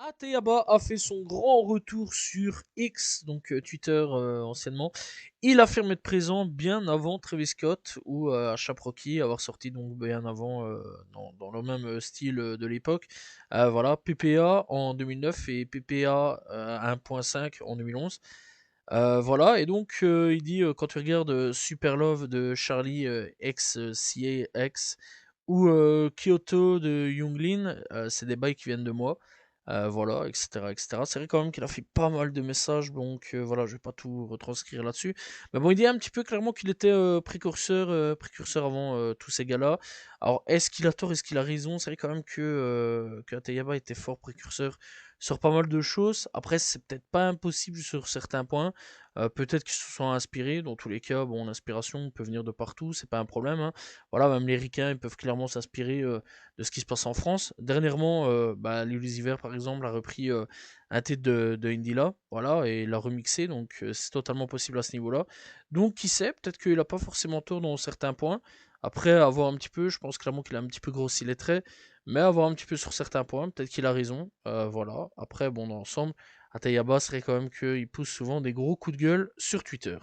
Ateyaba a fait son grand retour sur X, donc Twitter anciennement. Il affirme être présent bien avant Travis Scott ou A$AP Rocky, avoir sorti donc bien avant dans le même style de l'époque. Voilà, PPA en 2009 et PPA 1.5 en 2011. Voilà, et donc il dit quand tu regardes Super Love de Charlie ex CAX ou Kyoto de Younglin, c'est des bails qui viennent de moi. Voilà, etc., etc. C'est vrai quand même qu'il a fait pas mal de messages, donc voilà, je vais pas tout retranscrire là-dessus. Mais bon, il dit un petit peu clairement qu'il était précurseur avant tous ces gars-là. Alors, est-ce qu'il a tort, est-ce qu'il a raison? C'est vrai quand même que Ateyaba était fort précurseur sur pas mal de choses. Après, c'est peut-être pas impossible sur certains points. Peut-être qu'ils se sont inspirés. Dans tous les cas, bon, l'inspiration peut venir de partout, c'est pas un problème, hein. Voilà, même les ricains, ils peuvent clairement s'inspirer de ce qui se passe en France. Dernièrement, bah, Lucifer, par exemple, a repris un titre de Indila, voilà, et l'a remixé, donc c'est totalement possible à ce niveau-là. Donc, qui sait, peut-être qu'il a pas forcément tort dans certains points. Après, avoir un petit peu, je pense clairement qu'il a un petit peu grossi les traits, mais avoir un petit peu sur certains points, peut-être qu'il a raison. Voilà. Après, bon, dans l'ensemble, Atayaba serait quand même qu'il pousse souvent des gros coups de gueule sur Twitter.